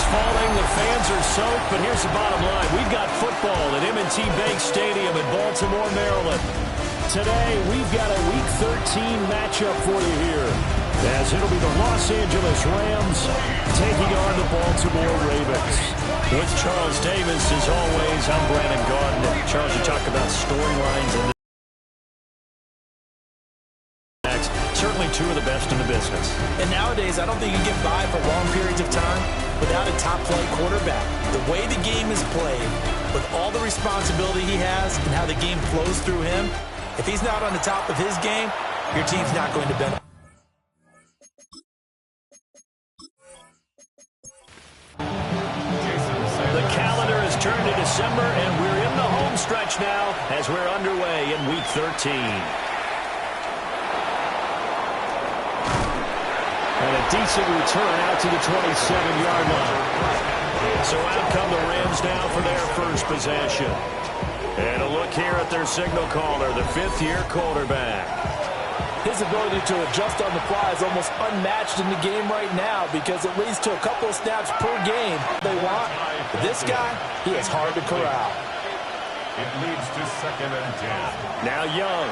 falling, the fans are soaked, but here's the bottom line. We've got football at M&T Bank Stadium in Baltimore, Maryland. Today, we've got a Week 13 matchup for you here, as it'll be the Los Angeles Rams taking on the Baltimore Ravens. With Charles Davis, as always, I'm Brandon Gaudin. Charles, you talk about storylines and certainly two of the best in the business. And nowadays, I don't think you can get by for long periods of time without a top-flight quarterback. The way the game is played, with all the responsibility he has and how the game flows through him, if he's not on the top of his game, your team's not going to benefit. The calendar has turned to December, and we're in the home stretch now as we're underway in Week 13. And a decent return out to the 27-yard line. So out come the Rams now for their first possession. And a look here at their signal caller, the fifth-year quarterback. His ability to adjust on the fly is almost unmatched in the game right now because it leads to a couple of snaps per game they want. But this guy, he is hard to corral. It leads to 2nd and 10. Now Young.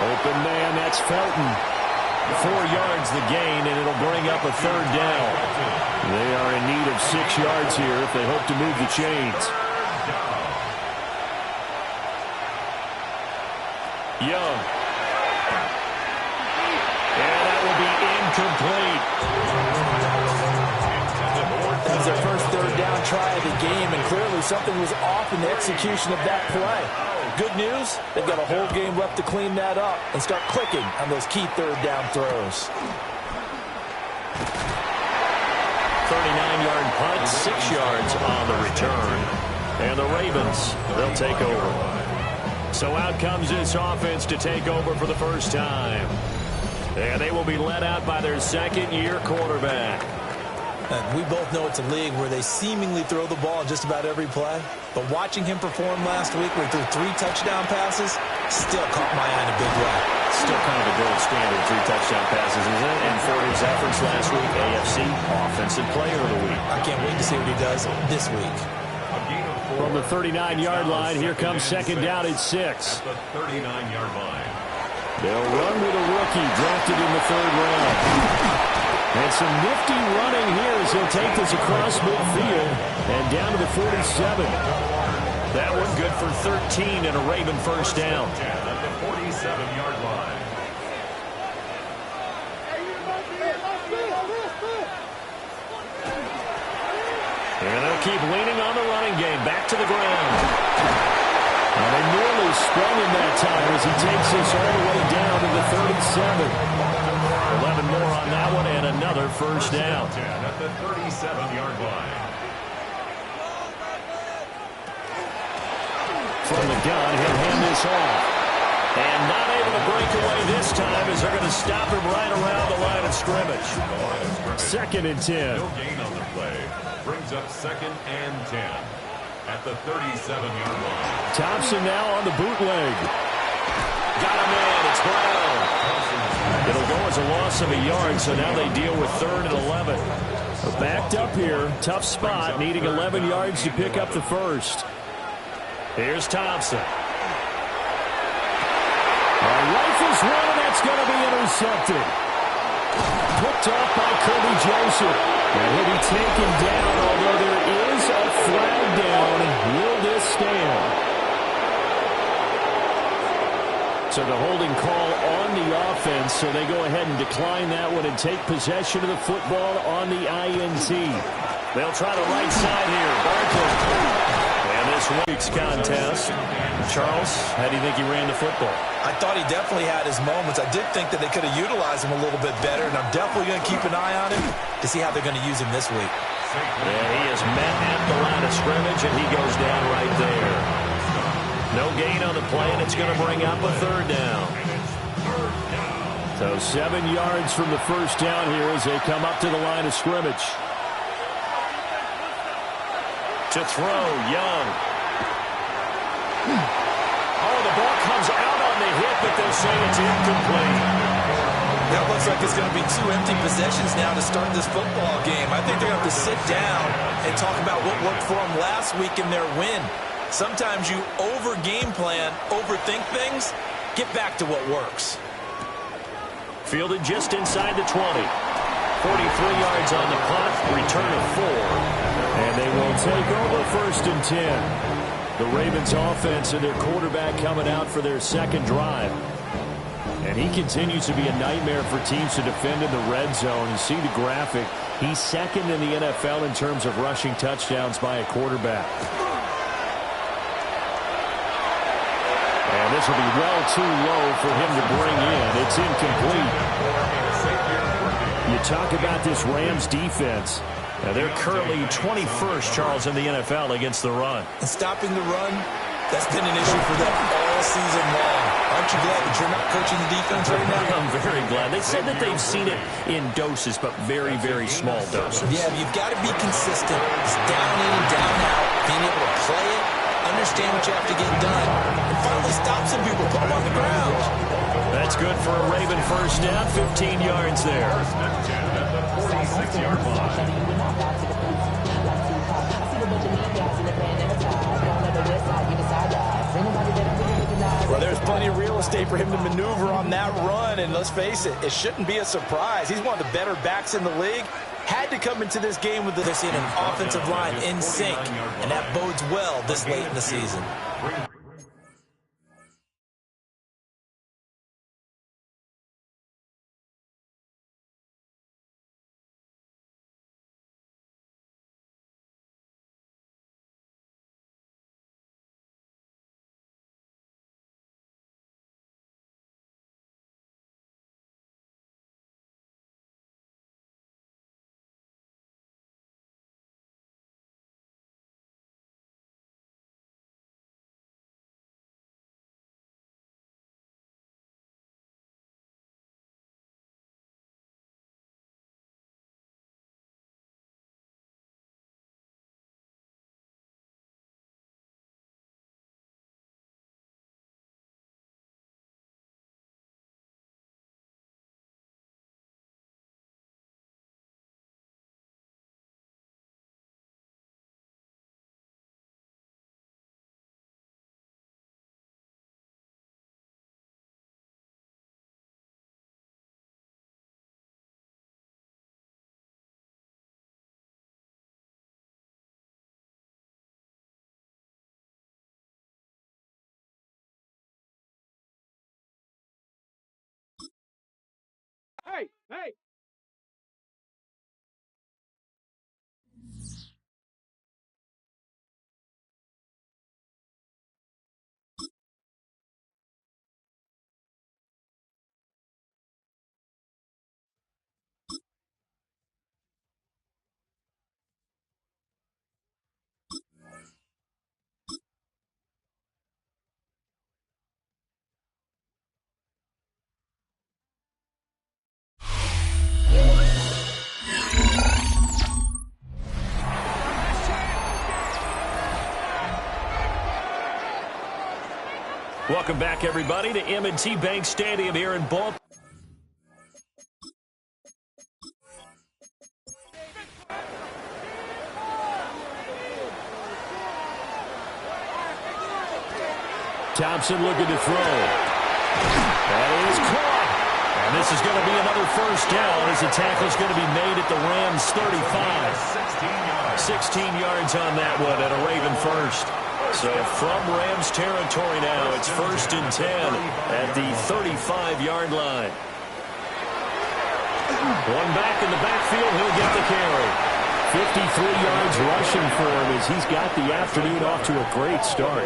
Open man, that's Felton. 4 yards the gain, and it'll bring up a third down. They are in need of 6 yards here if they hope to move the chains. Young. And that will be incomplete. That was their first third down try of the game, and clearly something was off in the execution of that play. Good news, they've got a whole game left to clean that up and start clicking on those key third down throws. 39-yard punt, 6 yards on the return. And the Ravens, they'll take over. So out comes this offense to take over for the first time. And they will be led out by their second-year quarterback. And we both know it's a league where they seemingly throw the ball in just about every play. But watching him perform last week where he threw 3 touchdown passes still caught my eye in a big way. Still kind of a gold standard, 3 touchdown passes, isn't it? And for his efforts last week, AFC Offensive Player of the Week. I can't wait to see what he does this week. From the 39-yard line, here comes second down at 6. At the 39-yard line. They'll run with a rookie drafted in the 3rd round. And some nifty running here as he'll take this across midfield and down to the 47. That one good for 13 and a Raven first down. At the 47-yard line. And they'll keep leaning on the running game. Back to the ground. And they nearly sprung him that time as he takes this all the way down to the 37. 11 more on that one and another first down. At the 37-yard line. From the gun, he'll hand this off. And not able to break away this time as they're going to stop him right around the line of scrimmage. 2nd and 10. No gain on the play. Brings up 2nd and 10. At the 37-yard line. Thompson now on the bootleg. Got him in. It's Brown. It'll go as a loss of a yard, so now they deal with 3rd and 11. But backed up here. Tough spot, needing 11 yards to pick up the first. Here's Thompson. Rifles one, and that's going to be intercepted. Picked off by Kirby Joseph. And he'll be taken down, although there is a flag down. Will this stand? So the holding call on the offense, so they go ahead and decline that one and take possession of the football on the INT. They'll try the right side here. Barkley. And this week's contest. Charles, how do you think he ran the football? I thought he definitely had his moments. I did think that they could have utilized him a little bit better, and I'm definitely going to keep an eye on him to see how they're going to use him this week. Yeah, he is met at the line of scrimmage, and he goes down right there. No gain on the play, and it's going to bring up a 3rd down. So 7 yards from the first down here as they come up to the line of scrimmage. To throw, Young. Oh, the ball comes out on the hit, but they'll say it's incomplete. That looks like it's going to be 2 empty possessions now to start this football game. I think they're going to have to sit down and talk about what worked for them last week in their win. Sometimes you over-game plan, overthink things, get back to what works. Fielded just inside the 20. 43 yards on the punt, return of 4. And they will take over 1st and 10. The Ravens offense and their quarterback coming out for their second drive. And he continues to be a nightmare for teams to defend in the red zone. You see the graphic. He's second in the NFL in terms of rushing touchdowns by a quarterback. And this will be well too low for him to bring in. It's incomplete. You talk about this Rams defense. Now they're currently 21st, Charles, in the NFL against the run. And stopping the run, that's been an issue for them all season long. Aren't you glad that you're not coaching the defense right now? I'm very glad. They said that they've seen it in doses, but very, very small doses. Yeah, you've got to be consistent. It's down in and down out. Being able to play it, understand what you have to get done, and finally stop some people, put them on the ground. That's good for a Raven first down, 15 yards there. 46-yard line. Well, there's plenty of real estate for him to maneuver on that run, and let's face it, it shouldn't be a surprise. He's one of the better backs in the league. Had to come into this game with this in an offensive line in sync, and that bodes well this late in the season. Hey! Welcome back, everybody, to M&T Bank Stadium here in Baltimore. Thompson looking to throw. That is caught. And this is going to be another first down as the tackle is going to be made at the Rams 35. 16 yards on that one and a Raven first. So from Rams territory now, it's 1st and 10 at the 35-yard line. One back in the backfield, he'll get the carry. 53 yards rushing for him as he's got the afternoon off to a great start.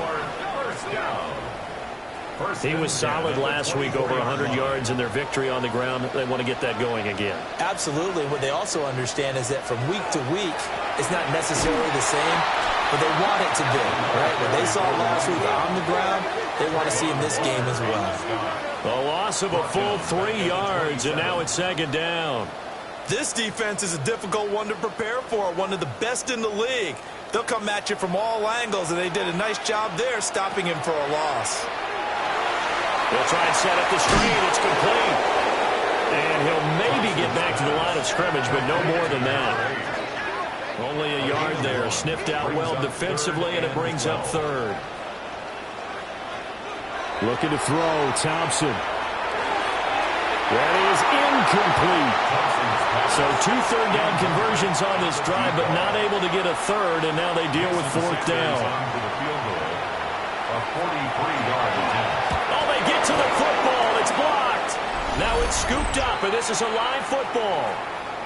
He was solid last week, over 100 yards in their victory on the ground. They want to get that going again. Absolutely. What they also understand is that from week to week, it's not necessarily the same, but they want it to be, right? What they saw last week on the ground, they want to see in this game as well. A loss of a full 3 yards, and now it's 2nd down. This defense is a difficult one to prepare for, one of the best in the league. They'll come at you from all angles, and they did a nice job there stopping him for a loss. They'll try and set up the screen. It's complete. And he'll maybe get back to the line of scrimmage, but no more than that. Only a yard there. Sniffed out well defensively, and it brings up third. Looking to throw, Thompson. That is incomplete. So 2 third-down conversions on this drive, but not able to get a third, and now they deal with fourth down. A 43-yard attempt. Oh, they get to the football. It's blocked. Now it's scooped up, and this is a live football.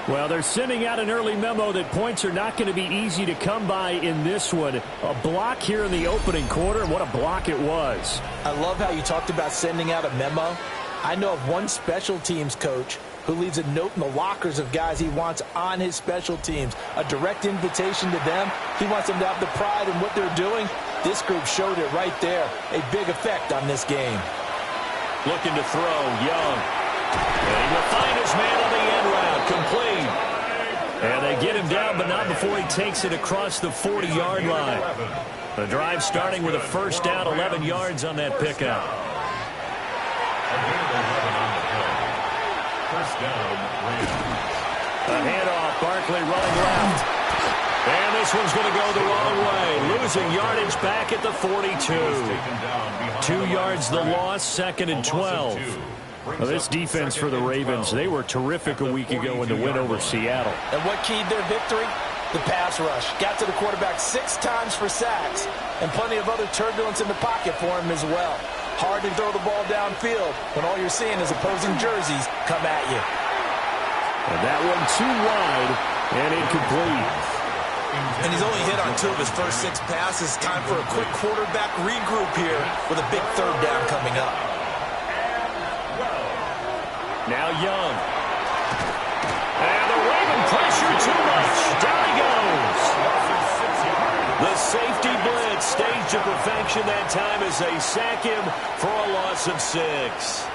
Well, they're sending out an early memo that points are not going to be easy to come by in this one. A block here in the opening quarter, and what a block it was. I love how you talked about sending out a memo. I know of one special teams coach who leaves a note in the lockers of guys he wants on his special teams. A direct invitation to them. He wants them to have the pride in what they're doing. This group showed it right there. A big effect on this game. Looking to throw, Young. And he will find his man on the end route. Complete. And they get him down, but not before he takes it across the 40-yard line. The drive starting with a first down, 11 yards on that pickup. First down, Rams. A handoff, Barkley running left. And this one's going to go the wrong way. Losing yardage back at the 42. 2 yards the loss, 2nd and 12. Well, this defense for the Ravens, they were terrific a week ago in the win over Seattle. And what keyed their victory? The pass rush. Got to the quarterback 6 times for sacks, and plenty of other turbulence in the pocket for him as well. Hard to throw the ball downfield when all you're seeing is opposing jerseys come at you. And that one too wide and incomplete. And he's only hit on 2 of his first 6 passes. Time for a quick quarterback regroup here with a big third down coming up. Now Young. And the Raven pressure too much. Down he goes. The safety blitz staged to perfection that time as they sack him for a loss of 6.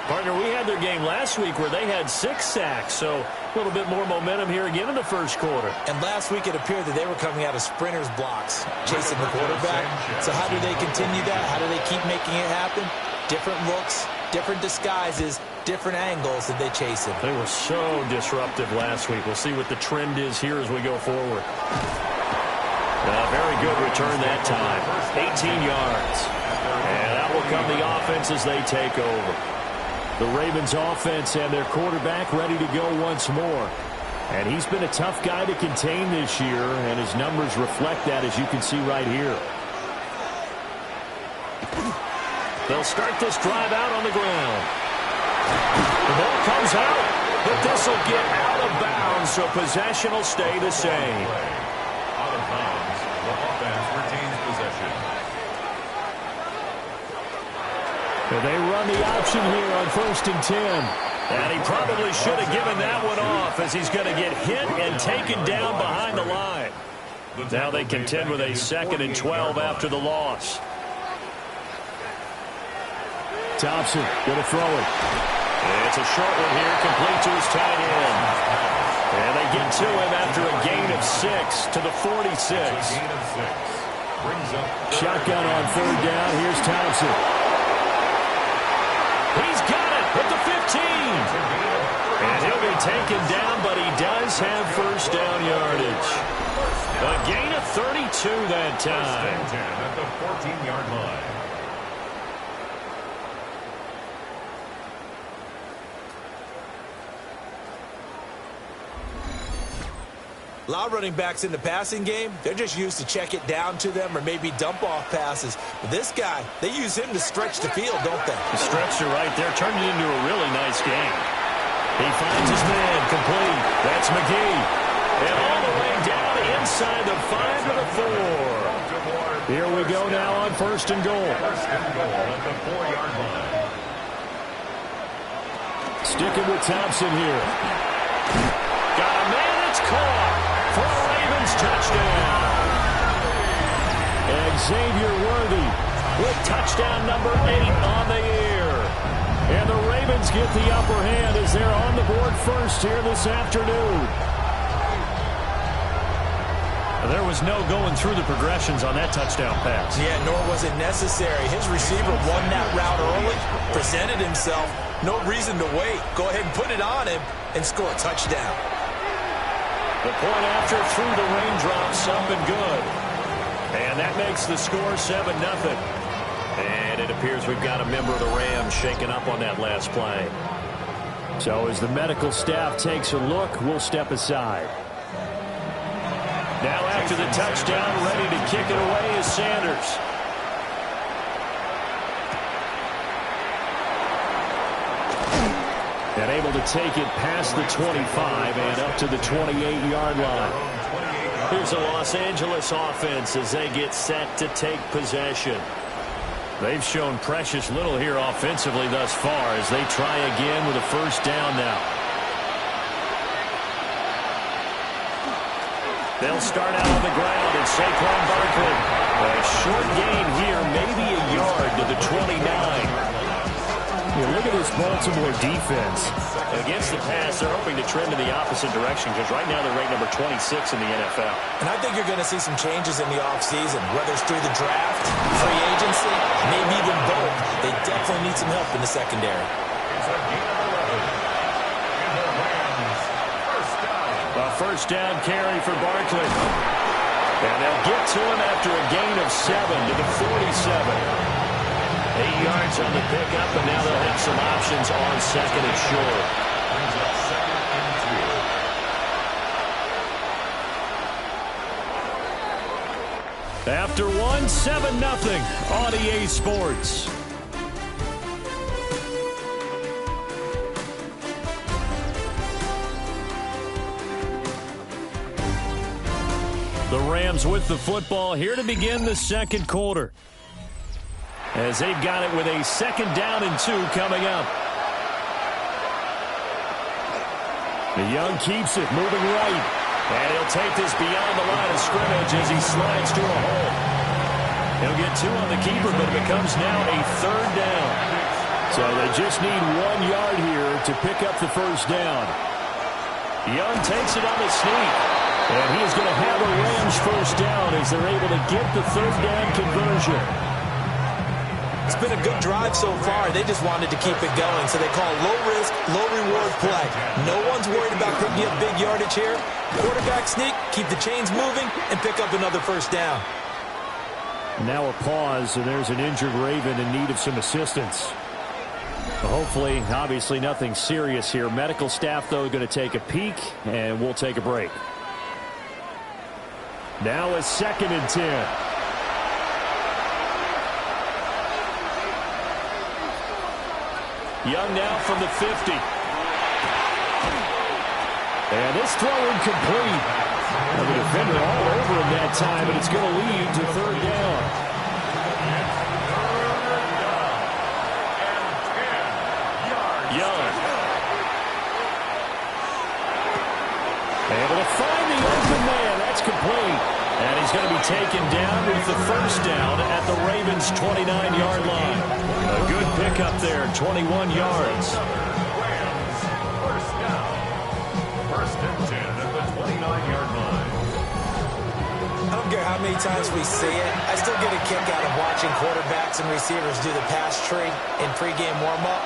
Partner, we had their game last week where they had 6 sacks, so a little bit more momentum here again in the first quarter. And last week it appeared that they were coming out of sprinters blocks, chasing the quarterback. So how do they continue that? How do they keep making it happen? Different looks, different disguises, different angles that they chase him. They were so disruptive last week. We'll see what the trend is here as we go forward. Very good return that time. 18 yards. And that will come the offense as they take over. The Ravens offense and their quarterback ready to go once more. And he's been a tough guy to contain this year, and his numbers reflect that, as you can see right here. They'll start this drive out on the ground. The ball comes out, but this will get out of bounds, so possession will stay the same. Out of bounds, the offense retains possession. They run the option here on 1st and 10. And he probably should have given that one off as he's going to get hit and taken down behind the line. Now they contend with a 2nd and 12 after the loss. Thompson going to throw it. It's a short one here, complete to his tight end. And they get to him after a gain of 6 to the 46. Shotgun on 3rd down. Here's Thompson. He's got it at the 15. And he'll be taken down, but he does have first down yardage. A gain of 32 that time. At the 14-yard line. A lot of running backs in the passing game, they're just used to check it down to them or maybe dump off passes. But this guy, they use him to stretch the field, don't they? The stretcher right there turned it into a really nice game. He finds his man complete. That's McGee. And all the way down inside the 5 to the 4. Here we go now on 1st and goal. First and goal at the 4-yard line. Sticking with Thompson here. Got a man that's caught for a Ravens touchdown. And Xavier Worthy with touchdown number 8 on the year. And the Ravens get the upper hand as they're on the board first here this afternoon. There was no going through the progressions on that touchdown pass. Yeah, nor was it necessary. His receiver won that route early. For presented himself. No reason to wait. Go ahead and put it on him and score a touchdown. The point after through the raindrops, up and good. And that makes the score 7-0. And it appears we've got a member of the Rams shaken up on that last play. So as the medical staff takes a look, we'll step aside. Now after the touchdown, ready to kick it away is Sanders. And able to take it past the 25 and up to the 28-yard line. Here's the Los Angeles offense as they get set to take possession. They've shown precious little here offensively thus far as they try again with a first down now. They'll start out on the ground, and Saquon Barkley. A short gain here, maybe a yard to the 29. Yeah, look at this Baltimore defense. Against the pass, they're hoping to trend in the opposite direction because right now they're ranked number 26 in the NFL. And I think you're going to see some changes in the offseason, whether it's through the draft, free agency, maybe even both. They definitely need some help in the secondary. A first down carry for Barkley. And they'll get to him after a gain of 7 to the 47. 8 yards on the pickup, and now they'll have some options on second and short. Brings up second and 2. After one, 7-0 on EA Sports. The Rams with the football here to begin the second quarter, as they've got it with a second down and 2 coming up. The Young keeps it moving right. And he'll take this beyond the line of scrimmage as he slides to a hole. He'll get 2 on the keeper, but it becomes now a third down. So they just need 1 yard here to pick up the first down. Young takes it on the sneak. And he is going to have a Rams first down as they're able to get the third down conversion. It's been a good drive so far. They just wanted to keep it going, so they call low-risk, low-reward play. No one's worried about picking up big yardage here. Quarterback sneak, keep the chains moving, and pick up another first down. Now a pause, and there's an injured Raven in need of some assistance. Hopefully, obviously nothing serious here. Medical staff, though, going to take a peek, and we'll take a break. Now a second and 10. Young now from the 50. And this throw incomplete. And the defender all over him that time, and it's going to lead to third down. Young. Able to find the open man. That's complete. And he's going to be taken down with the first down at the Ravens' 29-yard line. A good pickup there, 21 yards. Rams, first down. First and 10 at the 29-yard line. I don't care how many times we see it. I still get a kick out of watching quarterbacks and receivers do the pass tree in pregame warm-up.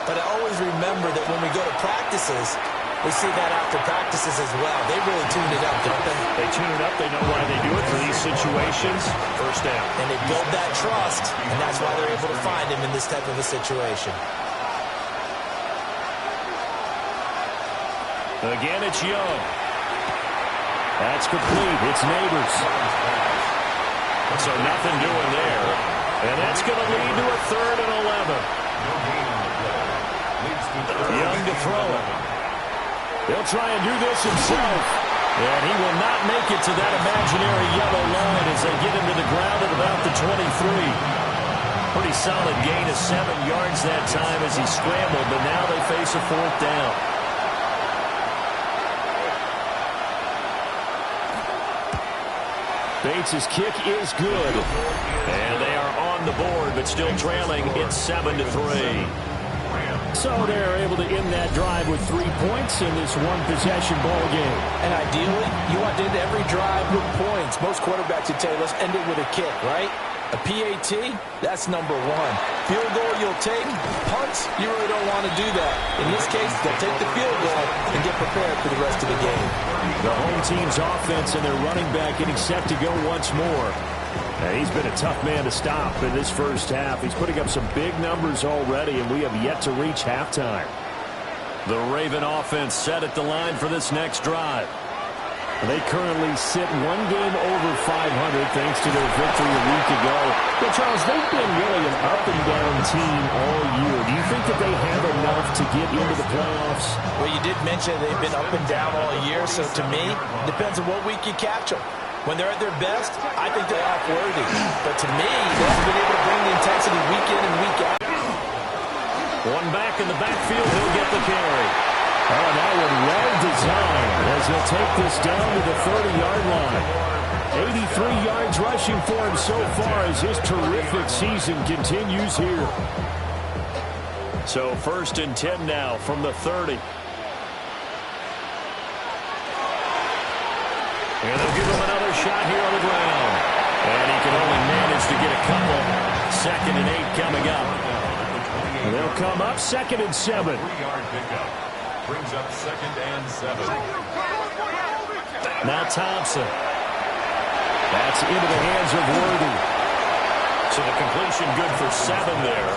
But I always remember that when we go to practices, we see that after practices as well. They really tune it up, don't they? They tune it up. They know why they do it for these situations. First down. And they build that trust, and that's why they're able to find him in this type of a situation. Again, it's Young. That's complete. It's Neighbors. So nothing doing there. And that's going to lead to a third and 11. Young to throw it. He'll try and do this himself. And he will not make it to that imaginary yellow line as they get him to the ground at about the 23. Pretty solid gain of 7 yards that time as he scrambled, but now they face a fourth down. Bates' kick is good. And they are on the board, but still trailing. It's 7-3. So they're able to end that drive with 3 points in this one-possession ball game. And ideally, you want to end every drive with points. Most quarterbacks would tell you, let's end it with a kick, right? A PAT, that's number one. Field goal you'll take. Punts, you really don't want to do that. In this case, they'll take the field goal and get prepared for the rest of the game. The home team's offense and their running back getting set to go once more. He's been a tough man to stop in this first half. He's putting up some big numbers already, and we have yet to reach halftime. The Raven offense set at the line for this next drive. They currently sit one game over 500 thanks to their victory a week ago. Well, Charles, they've been really an up-and-down team all year. Do you think that they have enough to get into the playoffs? Well, you did mention they've been up and down all year, so to me, it depends on what week you catch them. When they're at their best, I think they're off-worthy. But to me, they haven't been able to bring the intensity week in and week out. One back in the backfield, he'll get the carry. Oh, that one well designed as he'll take this down to the 30-yard line. 83 yards rushing for him so far as his terrific season continues here. So 1st and 10 now from the 30. And they'll give him another shot here on the ground. And he can only manage to get a couple. 2nd and 8 coming up. They'll come up 2nd and 7. 3-yard pickup. Brings up 2nd and 7. Now Thompson. That's into the hands of Worthy. So the completion good for 7 there.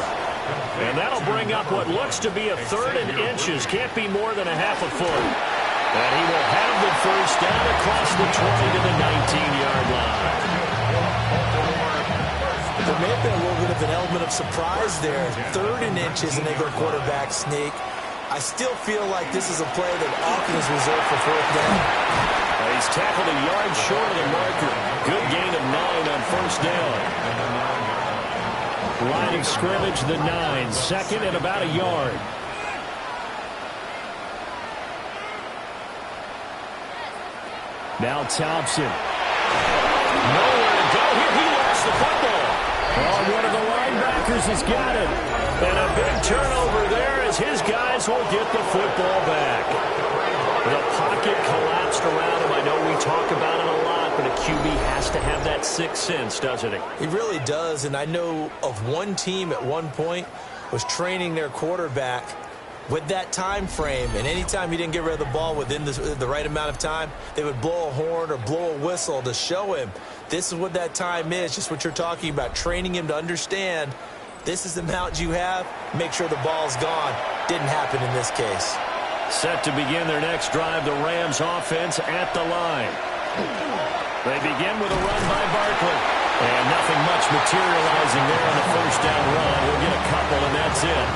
And that'll bring up what looks to be a 3rd and inches. Can't be more than a half a foot. And he will have the first down across the 20 to the 19-yard line. There may have been a little bit of an element of surprise there. 3rd and inches, and they go quarterback sneak. I still feel like this is a play that often is reserved for 4th down. He's tackled a yard short of the marker. Good gain of 9 on 1st down. Line of scrimmage, the 9. 2nd and about a yard. Now Thompson. Nowhere to go here. He lost the football. Oh, one of the linebackers has got it. And a big turnover there as his guys will get the football back. The pocket collapsed around him. I know we talk about it a lot, but a QB has to have that sixth sense, doesn't he? He really does, and I know of one team at one point was training their quarterback with that time frame, and anytime he didn't get rid of the ball within the right amount of time, they would blow a horn or blow a whistle to show him this is what that time is, just what you're talking about, training him to understand this is the amount you have, make sure the ball's gone. Didn't happen in this case. Set to begin their next drive, the Rams offense at the line. They begin with a run by Barkley. And nothing much materializing there on the first down run. We'll get a couple, and that's it.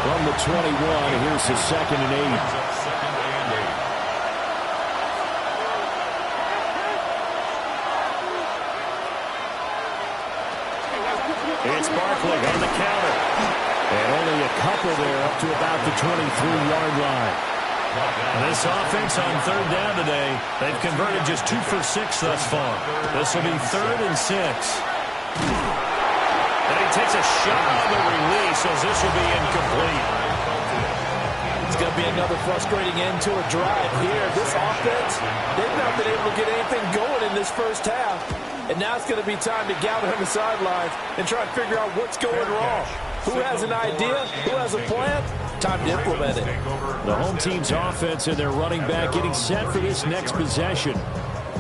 From the 21, here's the 2nd and 8. It's Barkley on the counter. And only a couple there up to about the 23-yard line. This offense on 3rd down today, they've converted just 2 for 6 thus far. This will be 3rd and 6. And he takes a shot on the release as this will be incomplete. It's going to be another frustrating end to a drive here. This offense, they've not been able to get anything going in this first half. And now it's going to be time to gather on the sidelines and try and figure out what's going wrong. Who has an idea? Who has a plan? Time to implement it. The home team's offense and their running back getting set for this next possession.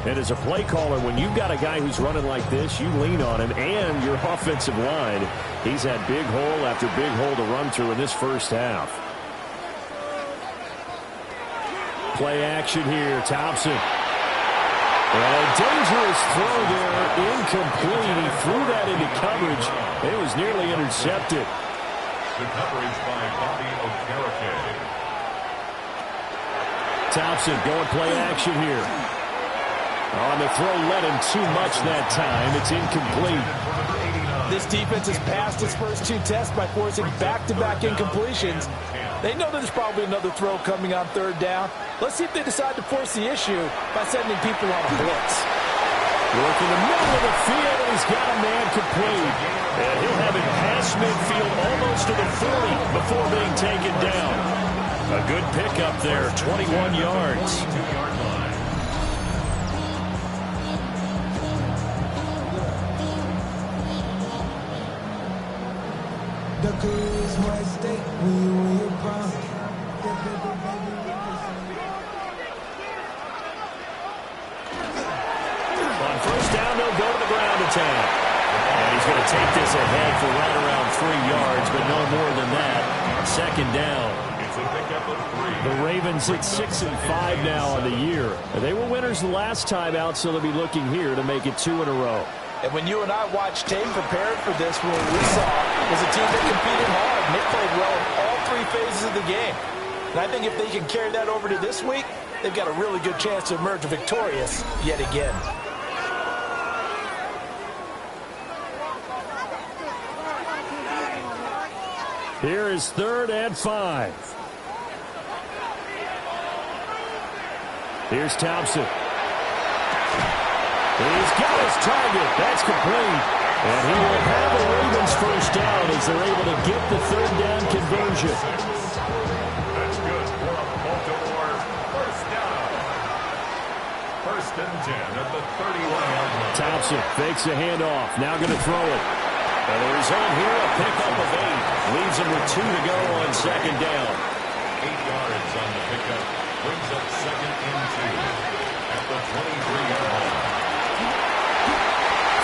And as a play caller, when you've got a guy who's running like this, you lean on him and your offensive line. He's had big hole after big hole to run through in this first half. Play action here, Thompson. A dangerous throw there, incomplete. He threw that into coverage. It was nearly intercepted. The coverage by Bobby Okereke. Thompson going play action here. On the throw, led him too much that time. It's incomplete. This defense has passed its first 2 tests by forcing back-to-back incompletions. They know there's probably another throw coming on 3rd down. Let's see if they decide to force the issue by sending people on a blitz. Work in the middle of the field, and he's got a man complete. And he'll have it past midfield almost to the 40 before being taken down. A good pickup there, 21 yards. On first down, they'll go to the ground attack. And he's going to take this ahead for right around 3 yards, but no more than that. Second down. The Ravens at 6-5 now on the year. They were winners the last time out, so they'll be looking here to make it 2 in a row. And when you and I watched tape prepared for this one, we saw was a team that competed hard, and they played well in all 3 phases of the game. And I think if they can carry that over to this week, they've got a really good chance to emerge victorious yet again. Here is 3rd and 5. Here's Thompson. He's got his target. That's complete. And he will have the Ravens first down as they're able to get the 3rd down conversion. That's good for a Baltimore first down. 1st and 10 at the 31-yard line. Thompson fakes a handoff. Now going to throw it. And the result here, a pickup of 8. Leaves him with 2 to go on 2nd down. 8 yards on the pickup. Brings up 2nd and 2 at the 23-yard line.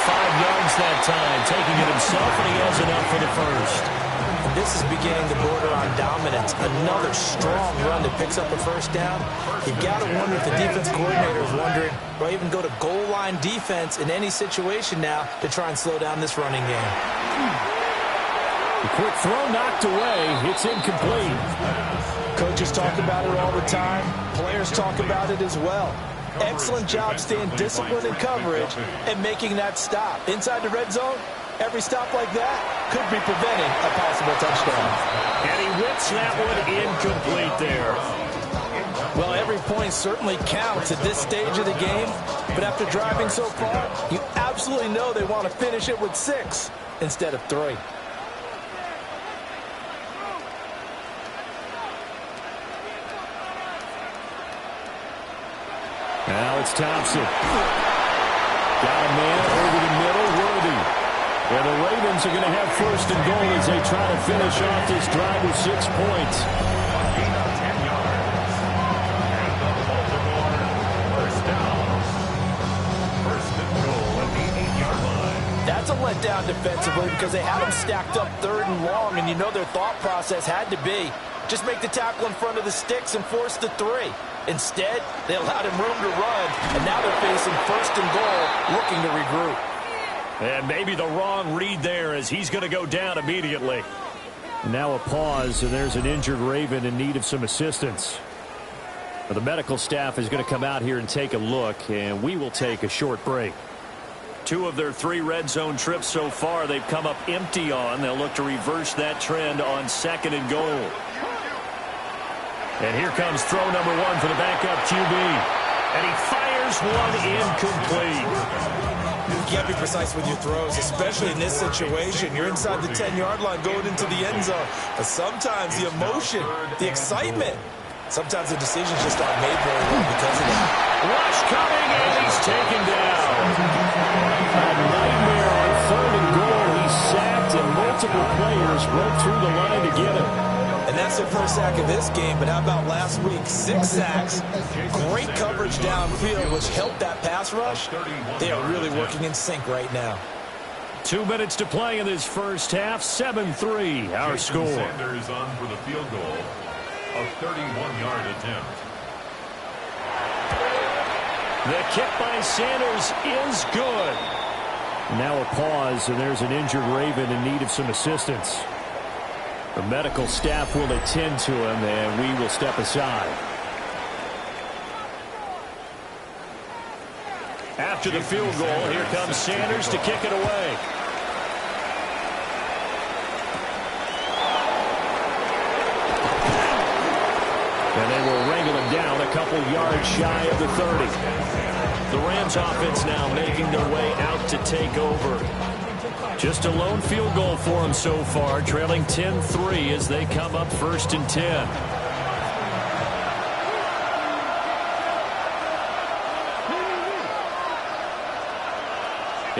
5 yards that time, taking it himself, and he has enough for the first. And this is beginning to border on dominance. Another strong run that picks up a first down. You've got to wonder if the defense coordinator is wondering, do I even go to goal line defense in any situation now to try and slow down this running game? The quick throw knocked away. It's incomplete. Coaches talk about it all the time. Players talk about it as well. Excellent job staying disciplined in coverage and making that stop. Inside the red zone, every stop like that could be preventing a possible touchdown. And he whips that one incomplete there. Well, every point certainly counts at this stage of the game, but after driving so far, you absolutely know they want to finish it with 6 instead of 3. Now it's Thompson. Got a man over the middle, Worthy. And the Ravens are going to have 1st and goal as they try to finish off this drive with 6 points. 10 yards. And the Baltimore first down. 1st and goal at the 8-yard line. That's a letdown defensively because they had them stacked up 3rd and long, and you know their thought process had to be just make the tackle in front of the sticks and force the 3. Instead, they allowed him room to run, and now they're facing 1st and goal, looking to regroup. And maybe the wrong read there as he's going to go down immediately. Now a pause, and there's an injured Raven in need of some assistance. The medical staff is going to come out here and take a look, and we will take a short break. 2 of their 3 red zone trips so far they've come up empty on. They'll look to reverse that trend on 2nd and goal. And here comes throw number 1 for the backup QB. And he fires one incomplete. You can't be precise with your throws, especially in this situation. You're inside the 10-yard line going into the end zone. But sometimes the emotion, the excitement, sometimes the decisions just aren't made very well because of that. Rush coming, and he's taken down. A nightmare on 3rd and goal. He's sacked, and multiple players broke through the line to get him. And that's their first sack of this game, but how about last week? 6 sacks, great coverage downfield, which helped that pass rush. They are really working in sync right now. 2 minutes to play in this first half. 7-3, our score. Sanders on for the field goal. A 31-yard attempt. The kick by Sanders is good. Now a pause, and there's an injured Raven in need of some assistance. The medical staff will attend to him, and we will step aside. After the field goal, here comes Sanders to kick it away. And they will wrangle him down a couple yards shy of the 30. The Rams offense now making their way out to take over. Just a lone field goal for them so far, trailing 10-3 as they come up 1st and 10.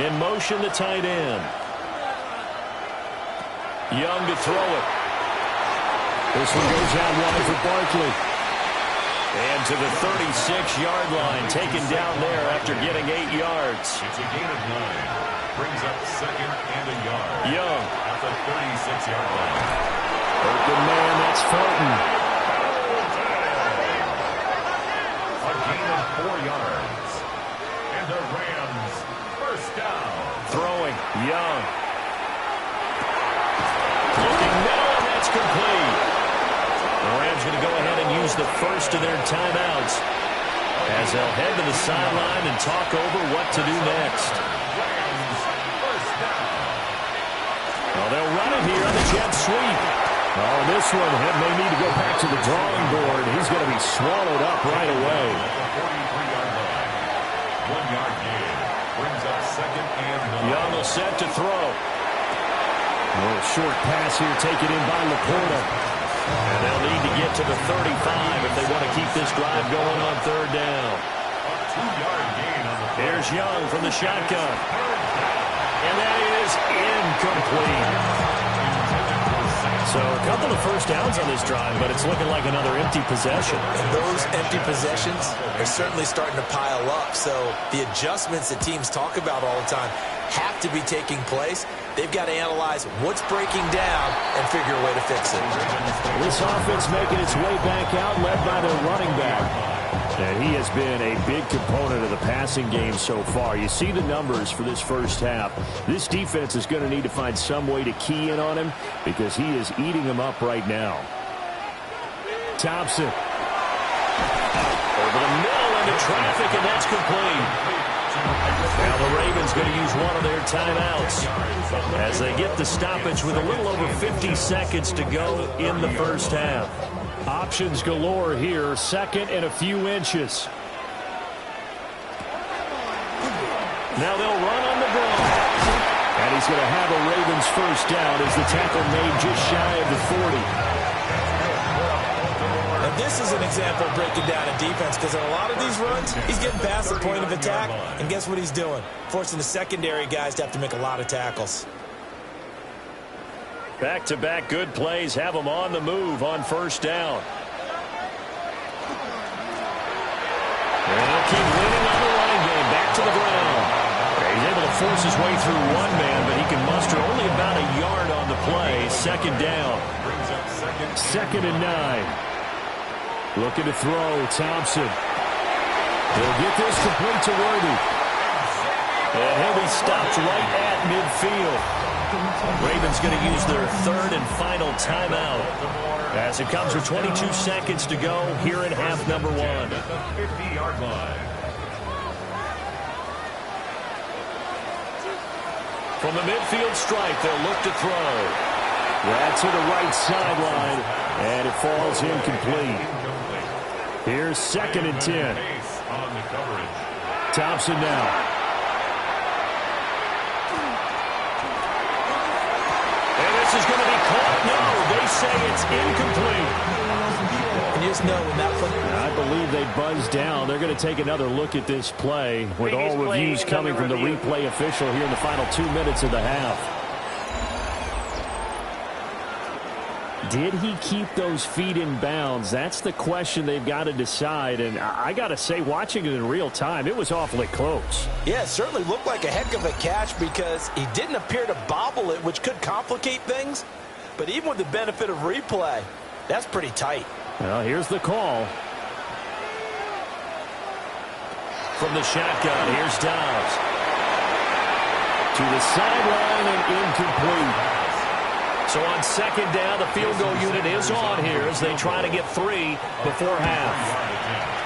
In motion, the tight end. Young to throw it. This one goes out wide for Barkley. And to the 36-yard line, taken down there after getting 8 yards. It's a gain of 9. Brings up second and a yard. Young at the 36-yard line. Open man, that's Fulton. A gain of 4 yards. And the Rams first down. Throwing, Young. Looking middle, and that's complete. The Rams going to go ahead and use the first of their timeouts as they'll head to the sideline and talk over what to do next. Rams first down. Well, they'll run it here on the jet sweep. Oh, this one may need to go back to the drawing board. He's going to be swallowed up right away. At the 43-yard line. 1 yard gain. Brings up second and 9. Young will set to throw. A little short pass here taken in by Laporta. And they'll need to get to the 35 if they want to keep this drive going on third down. A 2-yard gain on the play. Here's Young from the shotgun. And that is incomplete. So a couple of first downs on this drive, but it's looking like another empty possession. And those empty possessions are certainly starting to pile up. So the adjustments that teams talk about all the time have to be taking place. They've got to analyze what's breaking down and figure a way to fix it. This offense making its way back out, led by their running back. And he has been a big component of the passing game so far. You see the numbers for this first half. This defense is going to need to find some way to key in on him because he is eating them up right now. Thompson. Over the middle into traffic, and that's complete. Now the Ravens going to use one of their timeouts as they get the stoppage with a little over 50 seconds to go in the first half. Options galore here, second and a few inches. Now they'll run on the ball. And he's going to have a Ravens first down as the tackle made just shy of the 40. And this is an example of breaking down a defense because in a lot of these runs, he's getting past the point of attack, and guess what he's doing? Forcing the secondary guys to have to make a lot of tackles. Back-to-back good plays have them on the move on first down. And they'll keep winning on the running game. Back to the ground. He's able to force his way through one man, but he can muster only about a yard on the play. Second down. Second and 9. Looking to throw, Thompson. He'll get this complete to Worthy. And he'll be stopped right at midfield. Ravens going to use their third and final timeout as it comes with 22 seconds to go here in half number 1. 50-yard line. From the midfield stripe, they'll look to throw. That's to the right sideline, and it falls incomplete. Here's second and 10. Thompson now. Is going to be caught. No, they say it's incomplete. And you just know when that play. I believe they buzzed down. They're going to take another look at this play with all reviews coming from the replay official here in the final 2 minutes of the half. Did he keep those feet in bounds? That's the question they've got to decide. And I got to say, watching it in real time, it was awfully close. Yeah, it certainly looked like a heck of a catch because he didn't appear to bobble it, which could complicate things. But even with the benefit of replay, that's pretty tight. Well, here's the call. From the shotgun, here's Dobbs. To the sideline and incomplete. So on second down, the field goal unit is on here as they try to get 3 before half.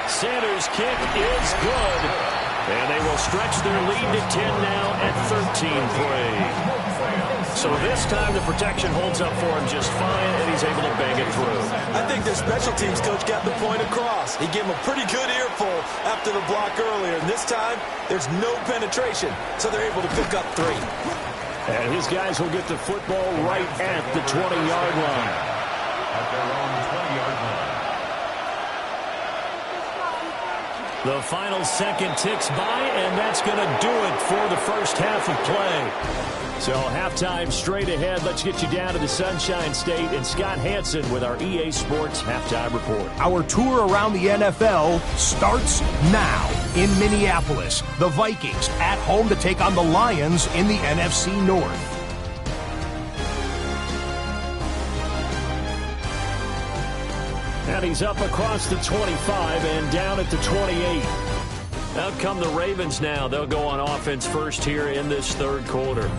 Sanders' kick is good. And they will stretch their lead to 10 now at 13-3. So this time the protection holds up for him just fine, and he's able to bang it through. I think their special teams coach got the point across. He gave him a pretty good earful after the block earlier. And this time, there's no penetration, so they're able to pick up 3. And his guys will get the football right at the 20-yard line. At their own 20-yard The final second ticks by, and that's going to do it for the first half of play. So halftime straight ahead. Let's get you down to the Sunshine State and Scott Hansen with our EA Sports Halftime Report. Our tour around the NFL starts now. In Minneapolis, the Vikings at home to take on the Lions in the NFC North. And he's up across the 25 and down at the 28. Out come the Ravens now. They'll go on offense first here in this third quarter.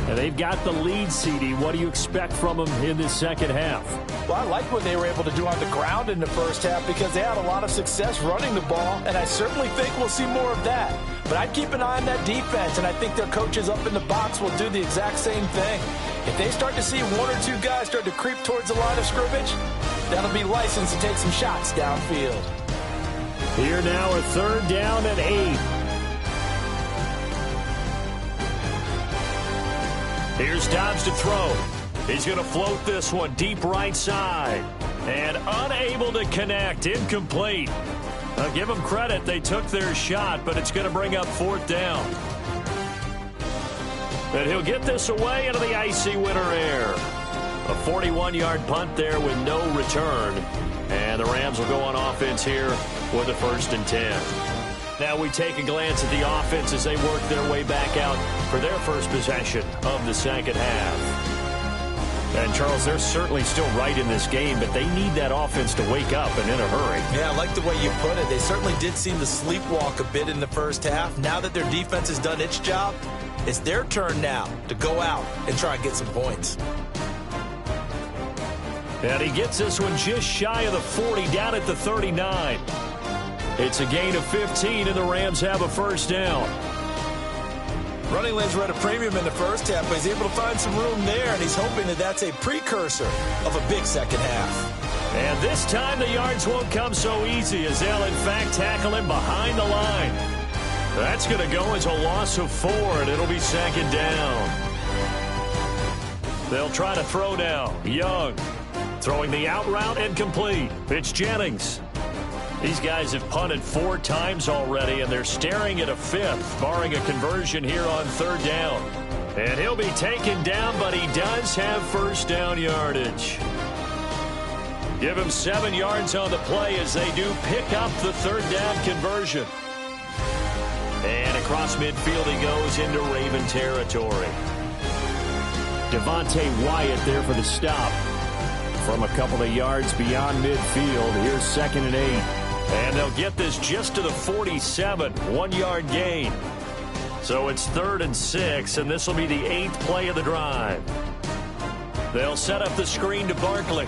And they've got the lead, CD. What do you expect from them in this second half? Well, I like what they were able to do on the ground in the first half because they had a lot of success running the ball, and I certainly think we'll see more of that. But I'd keep an eye on that defense, and I think their coaches up in the box will do the exact same thing. If they start to see one or two guys start to creep towards the line of scrimmage, that'll be licensed to take some shots downfield. Here now, a third down and 8. Here's Dobbs to throw. He's going to float this one deep right side. And unable to connect. Incomplete. I'll give them credit. They took their shot, but it's going to bring up fourth down. And he'll get this away into the icy winter air. A 41-yard punt there with no return. And the Rams will go on offense here with a 1st and 10. Now we take a glance at the offense as they work their way back out for their first possession of the second half. And, Charles, they're certainly still right in this game, but they need that offense to wake up and in a hurry. Yeah, I like the way you put it. They certainly did seem to sleepwalk a bit in the first half. Now that their defense has done its job, it's their turn now to go out and try and get some points. And he gets this one just shy of the 40, down at the 39. It's a gain of 15, and the Rams have a first down. Running lanes were at a premium in the first half, but he's able to find some room there, and he's hoping that that's a precursor of a big second half. And this time the yards won't come so easy as they'll, in fact, tackle him behind the line. That's going to go as a loss of 4, and it'll be second down. They'll try to throw now. Young throwing the out route and complete. It's Jennings. These guys have punted 4 times already, and they're staring at a 5th, barring a conversion here on third down. And he'll be taken down, but he does have first down yardage. Give him 7 yards on the play as they do pick up the third down conversion. And across midfield he goes into Raven territory. Devontae Wyatt there for the stop. From a couple of yards beyond midfield, here's 2nd and 8. And they'll get this just to the 47, 1-yard gain. So it's 3rd and 6, and this will be the 8th play of the drive. They'll set up the screen to Barkley.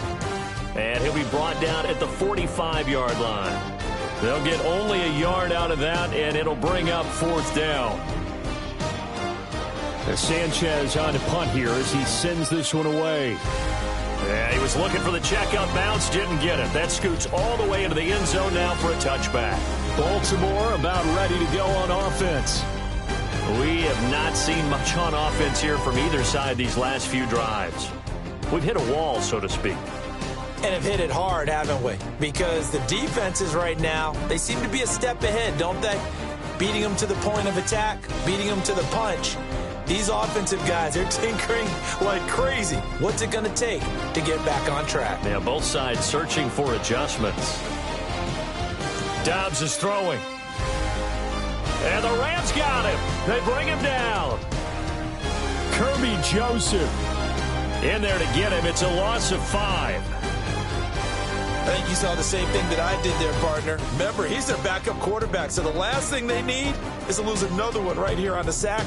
And he'll be brought down at the 45-yard line. They'll get only a yard out of that, and it'll bring up 4th down. As Sanchez on to punt here as he sends this one away. Yeah, he was looking for the checkout bounce, didn't get it. That scoots all the way into the end zone now for a touchback. Baltimore about ready to go on offense. We have not seen much on offense here from either side these last few drives. We've hit a wall, so to speak. And have hit it hard, haven't we? Because the defenses right now, they seem to be a step ahead, don't they? Beating them to the point of attack, beating them to the punch. These offensive guys, they're tinkering like crazy. What's it going to take to get back on track? Yeah, both sides searching for adjustments. Dobbs is throwing. And the Rams got him. They bring him down. Kirby Joseph in there to get him. It's a loss of 5. I think you saw the same thing that I did there, partner. Remember, he's their backup quarterback, so the last thing they need is to lose another one right here on the sack.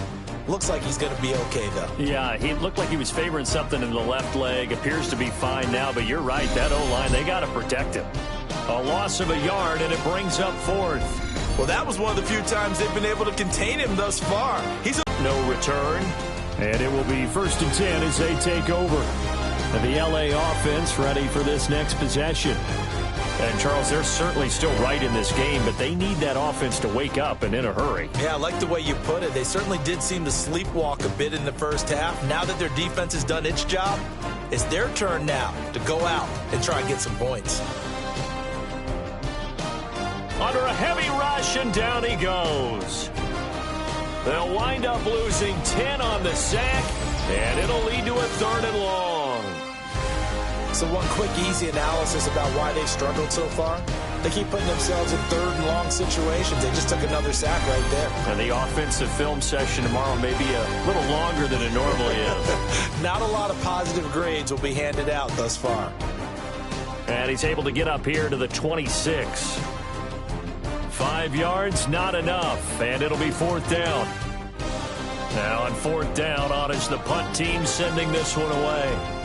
Looks like he's going to be okay, though. Yeah, he looked like he was favoring something in the left leg. Appears to be fine now, but you're right. That O-line, they got to protect him. A loss of a yard, and it brings up 4th. Well, that was one of the few times they've been able to contain him thus far. No return. And it will be 1st and 10 as they take over. And the L.A. offense ready for this next possession. And, Charles, they're certainly still right in this game, but they need that offense to wake up and in a hurry. Yeah, I like the way you put it. They certainly did seem to sleepwalk a bit in the first half. Now that their defense has done its job, it's their turn now to go out and try and get some points. under a heavy rush, and down he goes. They'll wind up losing 10 on the sack, and it'll lead to a 3rd and long. So one quick, easy analysis about why they've struggled so far. They keep putting themselves in 3rd and long situations. They just took another sack right there. And the offensive film session tomorrow may be a little longer than it normally is. Not a lot of positive grades will be handed out thus far. And he's able to get up here to the 26. 5 yards, not enough, and it'll be 4th down. Now on 4th down, Ottage, the punt team, sending this one away.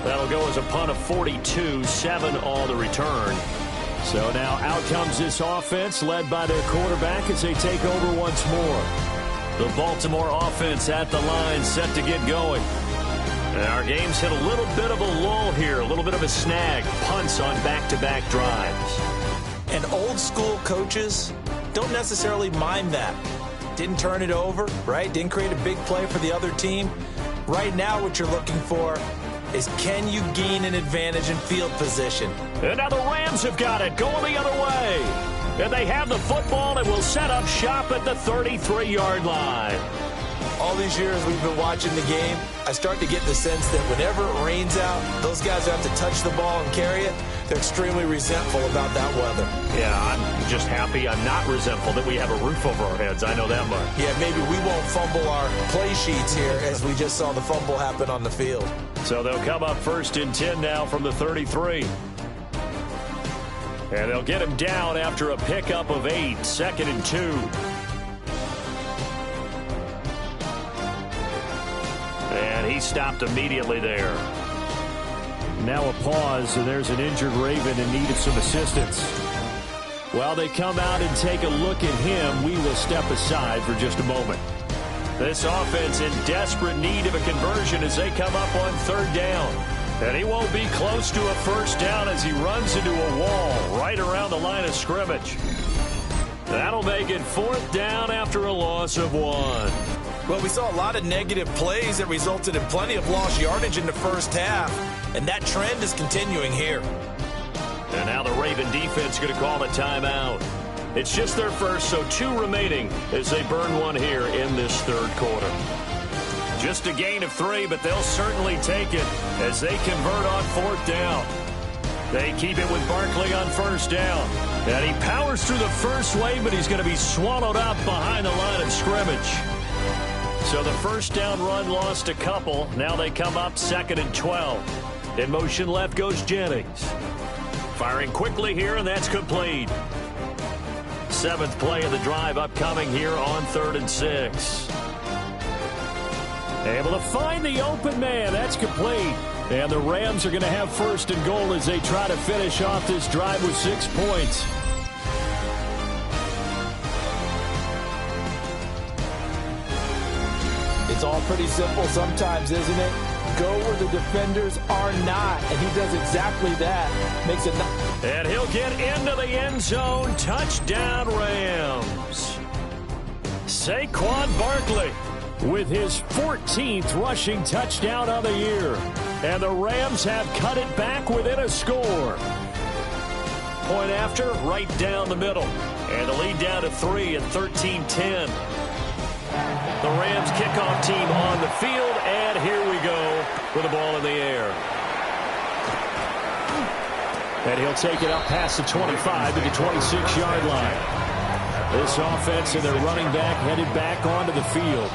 That'll go as a punt of 42, 7 on the return. So now out comes this offense, led by their quarterback as they take over once more. The Baltimore offense at the line, set to get going. And our game's hit a little bit of a lull here, a little bit of a snag. Punts on back-to-back drives. And old-school coaches don't necessarily mind that. Didn't turn it over, right? Didn't create a big play for the other team. Right now what you're looking for is, can you gain an advantage in field position? And now the Rams have got it, going the other way. And they have the football and will set up shop at the 33-yard line. All these years we've been watching the game, I start to get the sense that whenever it rains out, those guys who have to touch the ball and carry it, they're extremely resentful about that weather. Yeah, I'm just happy I'm not resentful that we have a roof over our heads. I know that much. Yeah, maybe we won't fumble our play sheets here as we just saw the fumble happen on the field. So they'll come up 1st and 10 now from the 33. And they'll get him down after a pickup of 8, 2nd and 2. And he stopped immediately there. Now a pause, and there's an injured Raven in need of some assistance. While they come out and take a look at him, we will step aside for just a moment. This offense in desperate need of a conversion as they come up on 3rd down. And he won't be close to a 1st down as he runs into a wall right around the line of scrimmage. That'll make it 4th down after a loss of 1. Well, we saw a lot of negative plays that resulted in plenty of lost yardage in the first half, and that trend is continuing here. And now the Raven defense going to call a timeout. It's just their first, so 2 remaining as they burn 1 here in this 3rd quarter. Just a gain of 3, but they'll certainly take it as they convert on 4th down. They keep it with Barkley on 1st down. And he powers through the first wave, but he's going to be swallowed up behind the line of scrimmage. So the 1st down run lost a couple. Now they come up 2nd and 12. In motion left goes Jennings. Firing quickly here, and that's complete. 7th play of the drive upcoming here on 3rd and 6. Able to find the open man. That's complete. And the Rams are going to have 1st and goal as they try to finish off this drive with 6 points. It's all pretty simple sometimes, isn't it? Go where the defenders are not, and he does exactly that. Makes it not. And he'll get into the end zone. Touchdown, Rams. Saquon Barkley with his 14th rushing touchdown of the year. And the Rams have cut it back within a score. Point after, right down the middle. And the lead down to 3 at 13-10. The Rams kickoff team on the field, and here we go with the ball in the air. And he'll take it up past the 25 to the 26-yard line. This offense and their running back headed back onto the field.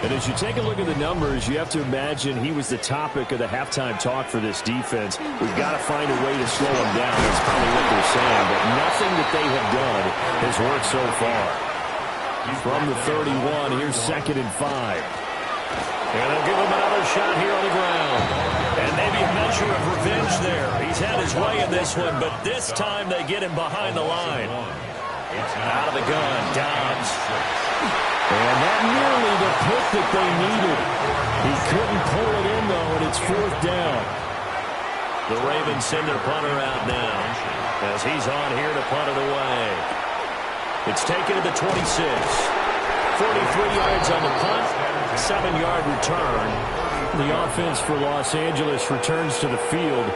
And as you take a look at the numbers, you have to imagine he was the topic of the halftime talk for this defense. We've got to find a way to slow him down. That's probably what they're saying. But nothing that they have done has worked so far. From the 31, here's 2nd and 5. And they'll give him another shot here on the ground. And maybe a measure of revenge there. He's had his way in this one, but this time they get him behind the line. Out of the gun, Dobbs. And that nearly the pick that they needed. He couldn't pull it in, though, and it's 4th down. The Ravens send their punter out now as he's on here to punt it away. It's taken to the 26. 43 yards on the punt, 7-yard return. The offense for Los Angeles returns to the field.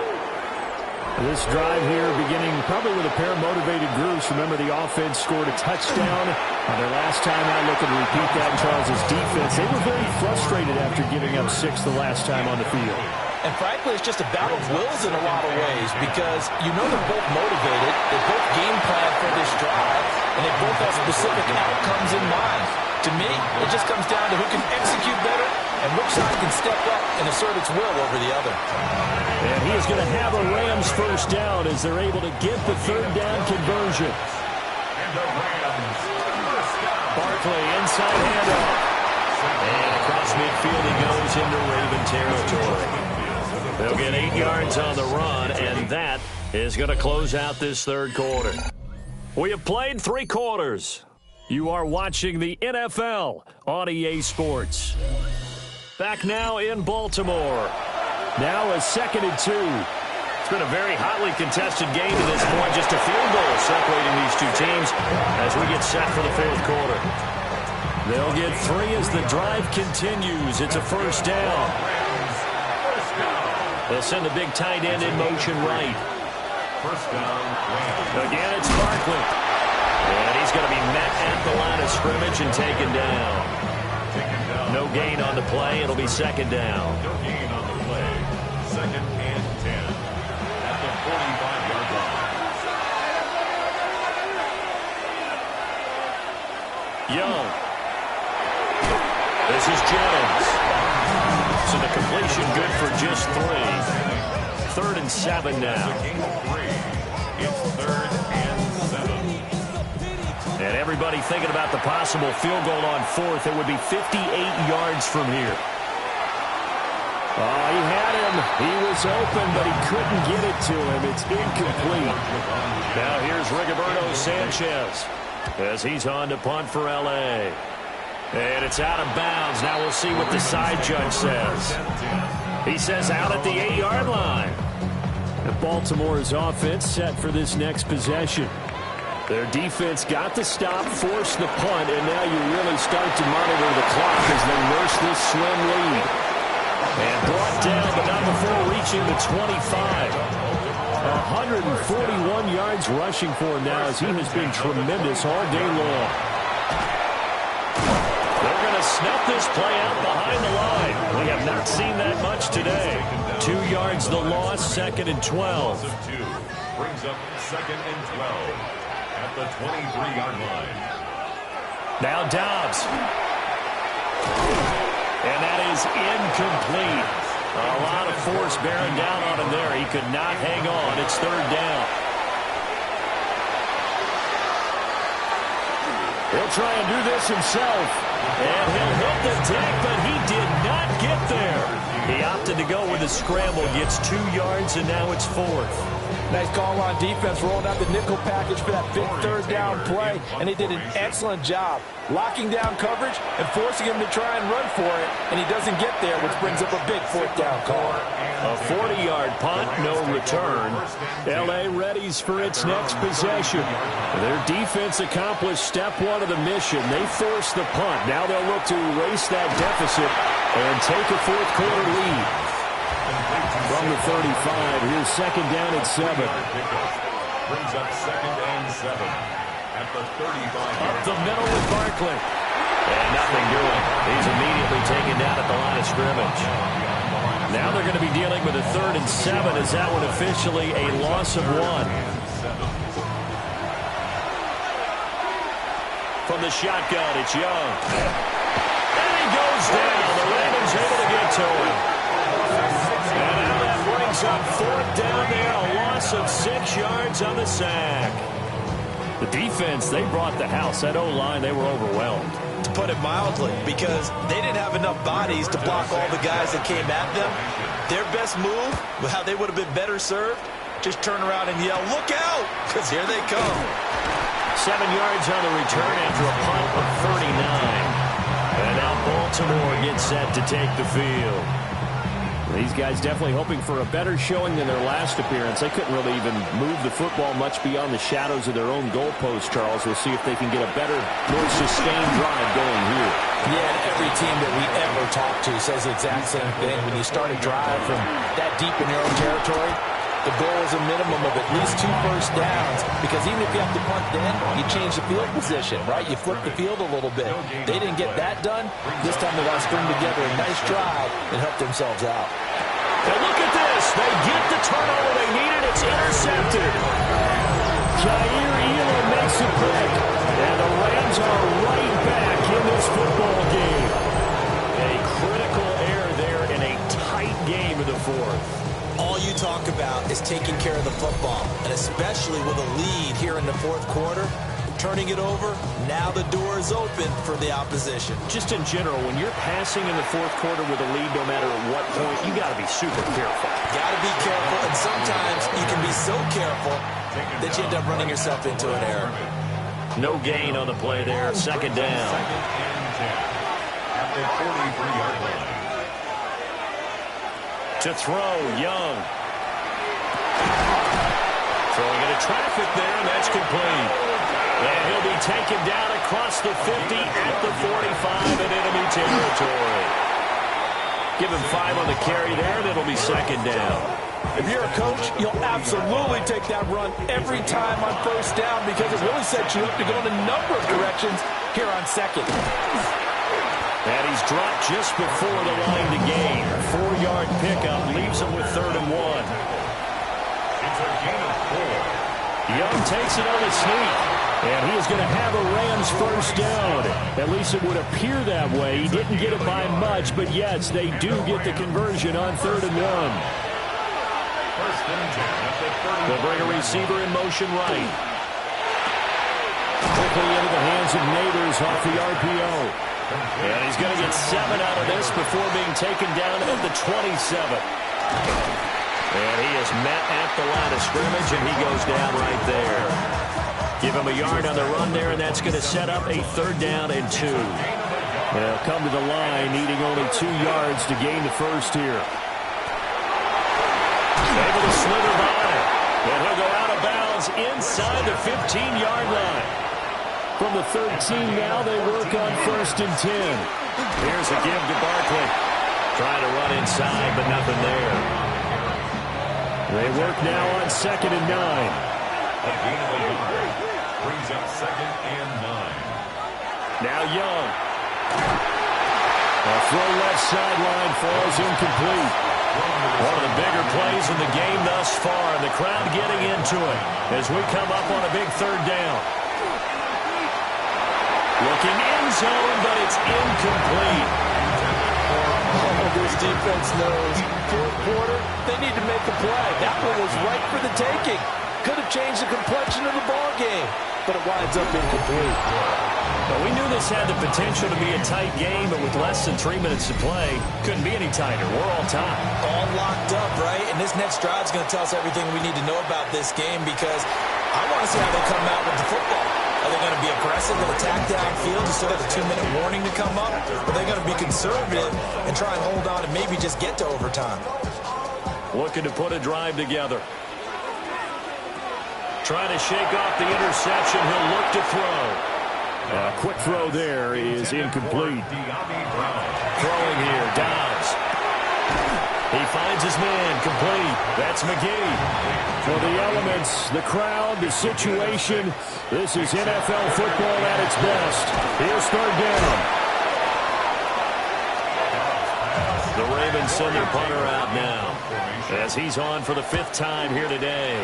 This drive here beginning probably with a pair of motivated groups. Remember, the offense scored a touchdown on their last time out. Looking to repeat that in Charles' defense. They were very frustrated after giving up 6 the last time on the field. And frankly, it's just a battle of wills in a lot of ways because you know they're both motivated, they both game plan for this drive, and they both have specific outcomes in mind. To me, it just comes down to who can execute better and which side can step up and assert its will over the other. And he is going to have a Rams first down as they're able to get the third down conversion. Barkley inside handoff. And across midfield he goes into Raven territory. They'll get 8 yards on the run, and that is going to close out this third quarter. We have played 3 quarters. You are watching the NFL on EA Sports. Back now in Baltimore. Now a 2nd and 2. It's been a very hotly contested game to this point. Just a field goal separating these two teams as we get set for the fourth quarter. They'll get 3 as the drive continues. It's a first down. They'll send the big tight end in motion right. First down. Again, it's Barkley. And he's going to be met at the line of scrimmage and taken down. No gain on the play. It'll be 2nd down. No gain on the play. 2nd and 10 at the 45-yard line. Young. This is Jennings. So the completion good for just 3. 3rd and 7 now. It's 3rd and 7. And everybody thinking about the possible field goal on 4th. It would be 58 yards from here. Oh, he had him. He was open, but he couldn't get it to him. It's incomplete. Now here's Rigoberto Sanchez as he's on to punt for L.A. And it's out of bounds. Now we'll see what the side judge says. He says out at the 8-yard line. And Baltimore's offense set for this next possession. Their defense got the stop, forced the punt, and now you really start to monitor the clock as they nurse this slim lead. And brought down, but not before reaching the 25. 141 yards rushing for him now as he has been tremendous all day long. They're going to snuff this play out behind the line. We have not seen that much today. 2 yards the loss, 2nd and 12. Brings up 2nd and 12 at the 23-yard line. Now Dobbs. And that is incomplete. A lot of force bearing down on him there. He could not hang on. It's 3rd down. He'll try and do this himself. And he'll hit the deck, but he did not get there. He opted to go with a scramble. Gets 2 yards, and now it's 4th. Nice call on defense, rolling out the nickel package for that big 3rd down play, and they did an excellent job locking down coverage and forcing him to try and run for it, and he doesn't get there, which brings up a big 4th down call. A 40-yard punt, no return. L.A. readies for its next possession. Their defense accomplished step 1 of the mission. They forced the punt. Now they'll look to erase that deficit and take a fourth quarter lead. From the 35, here's 2nd down and 7. Brings up 2nd and 7 at the 35. Up the middle with Barkley. And nothing doing. He's immediately taken down at the line of scrimmage. Now they're going to be dealing with a 3rd and 7. Is that one officially a loss of 1? From the shotgun, it's Young. And he goes down. The Ravens able to get to him. And now that brings up 4th down there. A loss of 6 yards on the sack. The defense, they brought the house. That O-line, they were overwhelmed. To put it mildly, because they didn't have enough bodies to block all the guys that came at them. Their best move, how they would have been better served, just turn around and yell, "Look out!" because here they come. 7 yards on the return after a punt of 39. And now Baltimore gets set to take the field. These guys definitely hoping for a better showing than their last appearance. They couldn't really even move the football much beyond the shadows of their own goalpost, Charles. We'll see if they can get a better, more sustained drive going here. Yeah, and every team that we ever talk to says the exact same thing. When you start a drive from that deep in your own territory, The goal is a minimum of at least 2 first downs, because even if you have to punt then, you change the field position, right? You flip the field a little bit. They didn't get that done. This time they got to string together a nice drive and help themselves out. And look at this. They get the turnover they needed. It's intercepted. Jair Elam makes it big. And the Rams are right back in this football game. A critical error there in a tight game in the fourth. All you talk about is taking care of the football, and especially with a lead here in the fourth quarter, turning it over, now the door is open for the opposition. Just in general, when you're passing in the fourth quarter with a lead, no matter at what point, you got to be super careful. Got to be careful, and sometimes you can be so careful that you end up running yourself into an error. No gain on the play there. Second down. Second and 10 at the 43-yard line. To throw, Young. Throwing into traffic there, and that's complete. And he'll be taken down across the 50 at the 45 in enemy territory. Give him 5 on the carry there, and it'll be second down. If you're a coach, you'll absolutely take that run every time on first down, because it really sets you up to go in a number of directions here on second. And he's dropped just before the line to gain. 4-yard pickup leaves him with 3rd and 1. It's a gain of 4. Young takes it on a sneak. And he is going to have a Rams first down. At least it would appear that way. He didn't get it by much, but yes, they do get the conversion on 3rd and 1. First and 10 at the 30. They'll bring a receiver in motion right. Quickly into the hands of Neighbors off the RPO. And he's going to get 7 out of this before being taken down at the 27. And he is met at the line of scrimmage, and he goes down right there. Give him a yard on the run there, and that's going to set up a 3rd down and 2. They'll come to the line, needing only 2 yards to gain the first here. Able to slither by. And he'll go out of bounds inside the 15-yard line. From the 13 now, they work on 1st and 10. Here's a give to Barkley. Trying to run inside, but nothing there. They work now on 2nd and 9. A gain of a yard. Brings up 2nd and 9. Now Young. A throw left sideline falls incomplete. One of the bigger plays in the game thus far. And the crowd getting into it as we come up on a big 3rd down. Looking end zone, but it's incomplete. Oh, this defense knows. Fourth quarter, they need to make a play. That one was right for the taking. Could have changed the complexion of the ball game, but it winds up incomplete. Well, we knew this had the potential to be a tight game, but with less than 3 minutes to play, couldn't be any tighter. We're all tied. All locked up, right? And this next drive is going to tell us everything we need to know about this game, because I want to see how they come out with the football. Are they going to be aggressive and attack downfield? You still got a 2-minute warning to come up? Or are they going to be conservative and try and hold on and maybe just get to overtime? Looking to put a drive together. Trying to shake off the interception. He'll look to throw. A quick throw there is incomplete. Throwing here, Downs. He finds his man, complete. That's McGee. For the elements, the crowd, the situation, this is NFL football at its best. Here's 3rd down. The Ravens send their punter out now as he's on for the 5th time here today.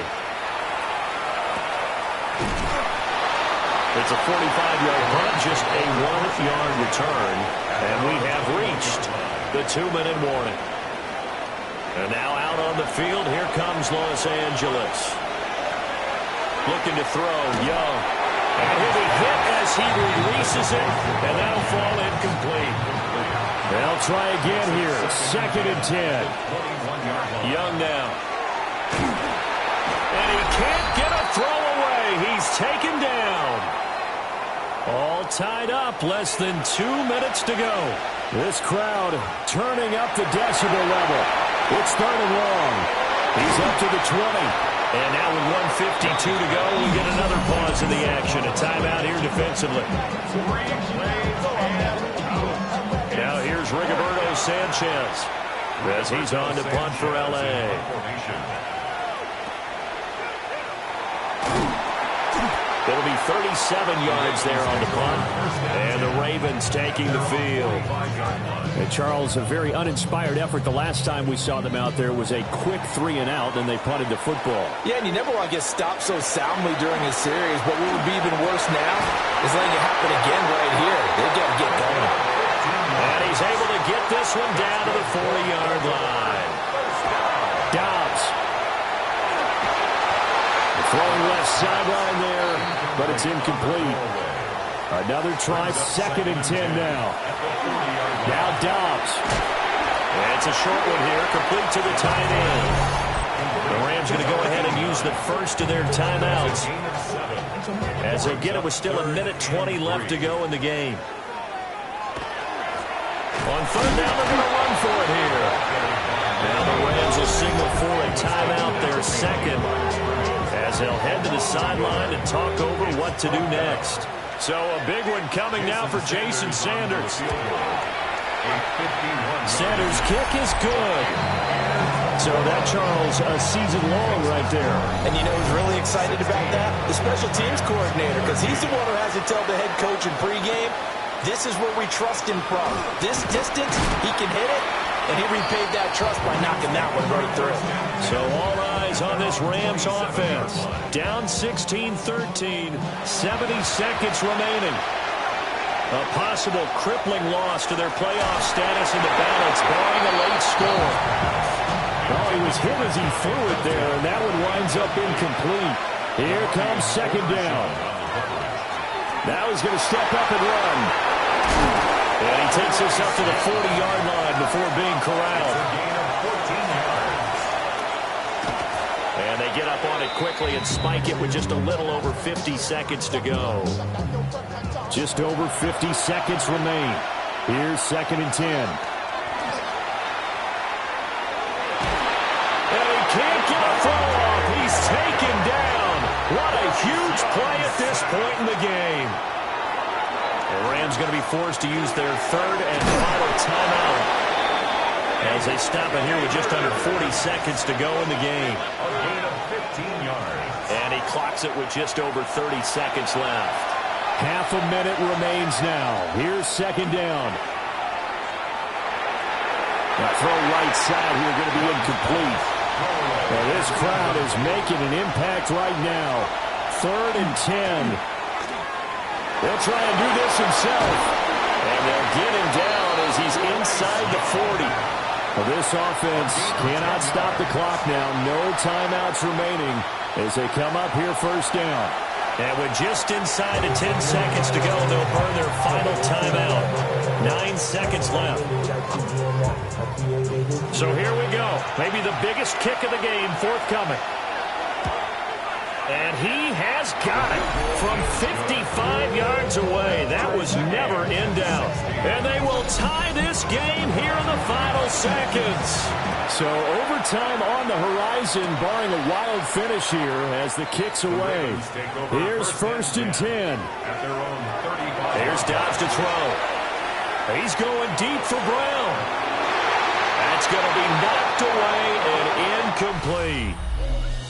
It's a 45-yard punt, just a 1-yard return, and we have reached the 2-minute warning. And now out on the field, here comes Los Angeles. Looking to throw, Young. And he'll be hit as he releases it, and that'll fall incomplete. They'll try again here, 2nd and 10. Young now. And he can't get a throw away. He's taken down. All tied up, less than 2 minutes to go. This crowd turning up the decibel level. It's 3rd and long. He's up to the 20. And now with 1:52 to go, we get another pause in the action. A timeout here defensively. Now here's Rigoberto Sanchez as he's on to punt for L.A. it'll be 37 yards there on the punt. And the Ravens taking the field. And Charles, a very uninspired effort. The last time we saw them out there was a quick 3-and-out, and they punted the football. Yeah, and you never want to get stopped so soundly during a series. But what would be even worse now is letting it happen again right here. They've got to get going. And he's able to get this one down to the 40-yard line. Dobbs. Throwing left sideline there, but it's incomplete. Another try, 2nd and 10 now. Now Dobbs. And it's a short one here, complete to the tight end. The Rams going to go ahead and use the first of their timeouts. As they get it with still 1:20 left to go in the game. On 3rd down, they're going to run for it here. Now the Rams will signal for a timeout, their second, as they'll head to the sideline and talk over what to do next. So a big one coming now for Jason Sanders. Sanders' kick is good. So that, Charles, a season long right there. And you know who's really excited about that? The special teams coordinator, because he's the one who has to tell the head coach in pregame, this is where we trust him from. This distance, he can hit it, and he repaid that trust by knocking that one right through. So all eyes on this Rams offense. Down 16-13, 70 seconds remaining. A possible crippling loss to their playoff status in the balance, barring a late score. Oh, he was hit as he threw it there, and that one winds up incomplete. Here comes 2nd down. Now he's going to step up and run. And he takes this up to the 40-yard line before being corralled. And they get up on it quickly and spike it with just a little over 50 seconds to go. Just over 50 seconds remain. Here's 2nd and 10. And he can't get a throw off. He's taken down. What a huge play at this point in the game. The Rams going to be forced to use their 3rd and final timeout as they stop it here with just under 40 seconds to go in the game. A gain of 15 yards. And he clocks it with just over 30 seconds left. Half a minute remains now. Here's 2nd down. That throw right side here going to be incomplete. Well, this crowd is making an impact right now. 3rd and 10. They'll try and do this himself. And they'll get him down as he's inside the 40. Well, this offense cannot stop the clock now. No timeouts remaining as they come up here 1st down. And with just inside of 10 seconds to go, they'll burn their final timeout. 9 seconds left. So here we go. Maybe the biggest kick of the game forthcoming. And he has got it from 55 yards away. That was never in doubt. And they will tie this game here in the final seconds. So overtime on the horizon, barring a wild finish here as the kick's away. Here's 1st and 10. Here's Dobbs to throw. He's going deep for Brown. That's going to be knocked away and incomplete.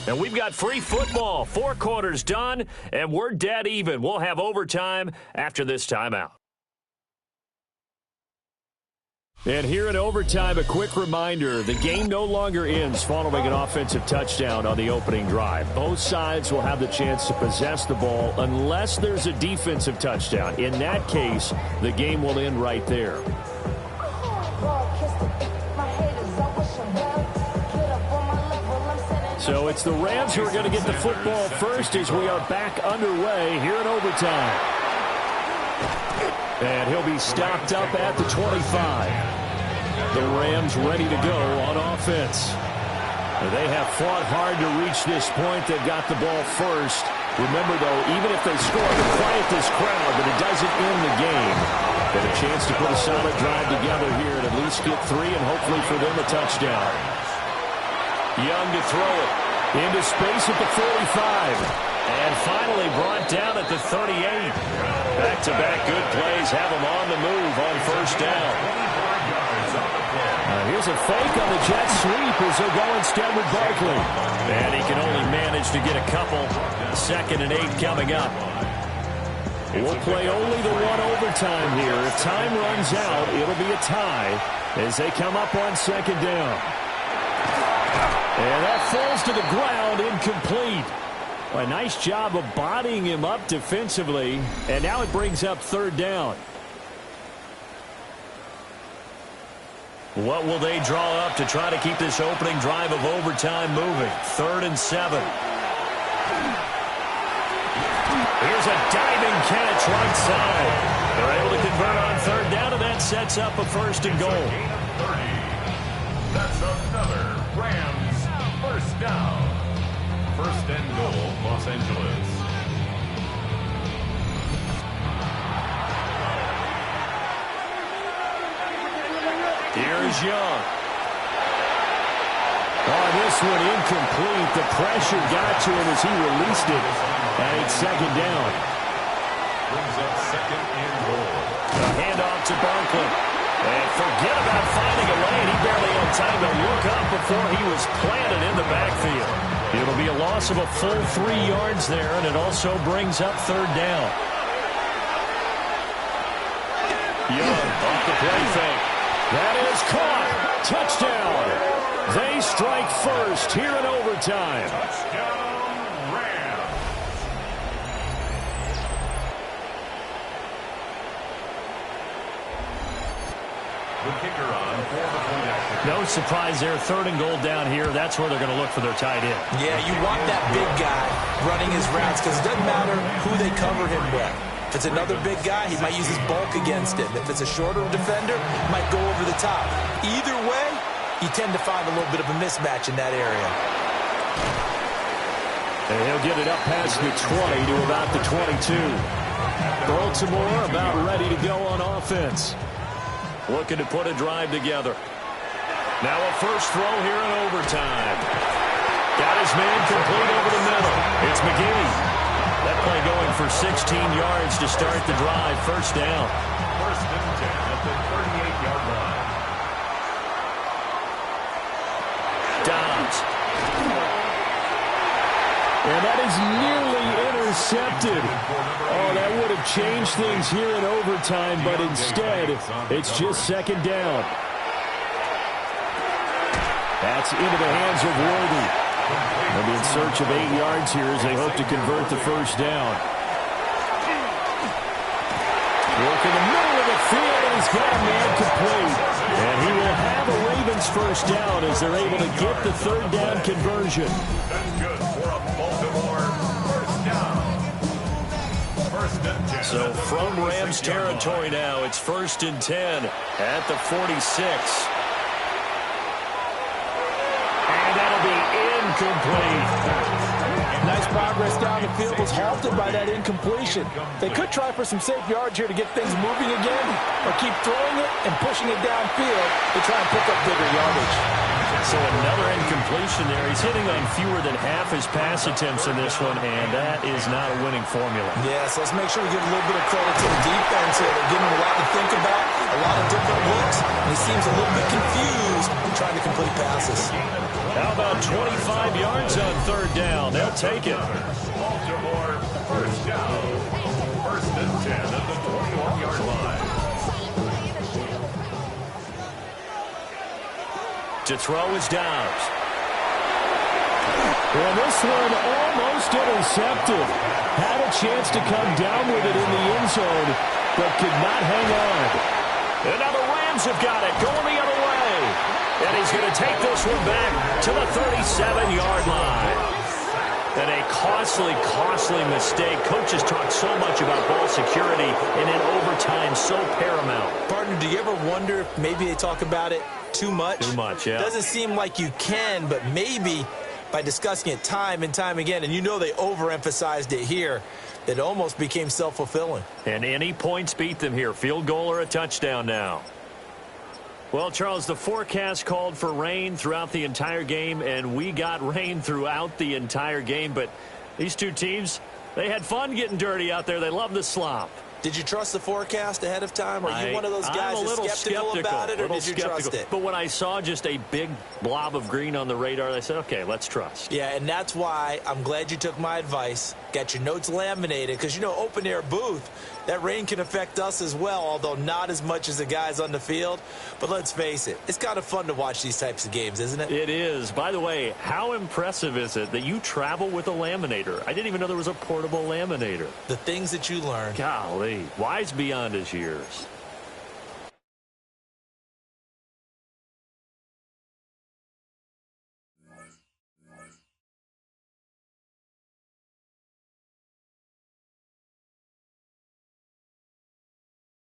And we've got free football. 4 quarters done, and we're dead even. We'll have overtime after this timeout. And here in overtime, a quick reminder, the game no longer ends following an offensive touchdown on the opening drive. Both sides will have the chance to possess the ball unless there's a defensive touchdown. In that case, the game will end right there. So it's the Rams who are going to get the football first as we are back underway here in overtime. And he'll be stopped up at the 25. The Rams ready to go on offense. They have fought hard to reach this point. They've got the ball first. Remember, though, even if they score, to quiet this crowd, but it doesn't end the game. Get a chance to put a solid drive together here and at least get 3 and hopefully for them a touchdown. Young to throw it. Into space at the 45. And finally brought down at the 38. Back-to-back good plays have him on the move on 1st down. Here's a fake on the jet sweep as they'll go instead with Barkley. And he can only manage managed to get a couple. 2nd and 8 coming up. We'll play only the one overtime here. If time runs out, it'll be a tie as they come up on 2nd down. And that falls to the ground, incomplete. A nice job of bodying him up defensively, and now it brings up 3rd down. What will they draw up to try to keep this opening drive of overtime moving? 3rd and 7. Here's a diving catch right side. They're able to convert on 3rd down, and that sets up a 1st and goal. That's another Rams 1st down. 1st and goal, Los Angeles. Here's Young. Oh, this one incomplete. The pressure got to him as he released it. And it's 2nd down. Brings up 2nd and goal. A handoff to Barkley. And forget about finding a lane. He barely had time to look up before he was planted in the backfield. It'll be a loss of a full 3 yards there, and it also brings up 3rd down. Young off the play fake. That is caught. Touchdown. They strike first here in overtime. Touchdown, Rams. The kicker on for the point action. No surprise there. 3rd and goal down here. That's where they're going to look for their tight end. Yeah, you want that big guy running his routes because it doesn't matter who they cover him with. If it's another big guy, he might use his bulk against him. If it's a shorter defender, he might go over the top. Either way, you tend to find a little bit of a mismatch in that area. And he'll get it up past the 20 to about the 22. Baltimore about ready to go on offense. Looking to put a drive together. Now a first throw here in overtime. Got his man complete over the middle. It's McGee. That play going for 16 yards to start the drive. 1st down. 1st and 10 at the 38-yard line. Dobbs. And that is nearly intercepted. Oh, that would have changed things here in overtime, but instead, it's just 2nd down. That's into the hands of Worthy. They'll be in search of 8 yards here as they hope to convert the 1st down. Work in the middle of the field, and he's got a man complete. And he will have a Ravens 1st down as they're able to get the 3rd down conversion. That's good for a Baltimore 1st down. 1st and 10. So from Rams territory now, it's 1st and 10 at the 46. Incomplete. Nice progress down the field was halted by that incompletion. They could try for some safe yards here to get things moving again, or keep throwing it and pushing it downfield to try and pick up bigger yardage. So another incompletion there. He's hitting on fewer than half his pass attempts in this one, and that is not a winning formula. Yes, let's make sure we give a little bit of credit to the defense here. They're giving him a lot to think about, a lot of different looks, and he seems a little bit confused trying to complete passes. How about 25 yards on 3rd down? They'll take it. Baltimore 1st down. 1st and 10 at the 21-yard line. To throw is Dobbs. Well, this one almost intercepted. Had a chance to come down with it in the end zone, but could not hang on. And now the Rams have got it, going the other way. And he's going to take this one back to the 37-yard line. And a costly, costly mistake. Coaches talk so much about ball security, and in overtime, so paramount. Partner, do you ever wonder if maybe they talk about it too much? Too much, yeah. Doesn't seem like you can, but maybe by discussing it time and time again, and you know they overemphasized it here, it almost became self-fulfilling. And any points beat them here. Field goal or a touchdown now. Well, Charles, the forecast called for rain throughout the entire game, and we got rain throughout the entire game. But these two teams, they had fun getting dirty out there. They love the slop. Did you trust the forecast ahead of time? Are you one of those guys I'm a little that's skeptical about it, or did you trust it? But when I saw just a big blob of green on the radar, I said, okay, let's trust. Yeah, and that's why I'm glad you took my advice. Got your notes laminated, because, you know, open-air booth, that rain can affect us as well, although not as much as the guys on the field. But let's face it, it's kind of fun to watch these types of games, isn't it? It is. By the way, how impressive is it that you travel with a laminator? I didn't even know there was a portable laminator. The things that you learn. Golly, wise beyond his years.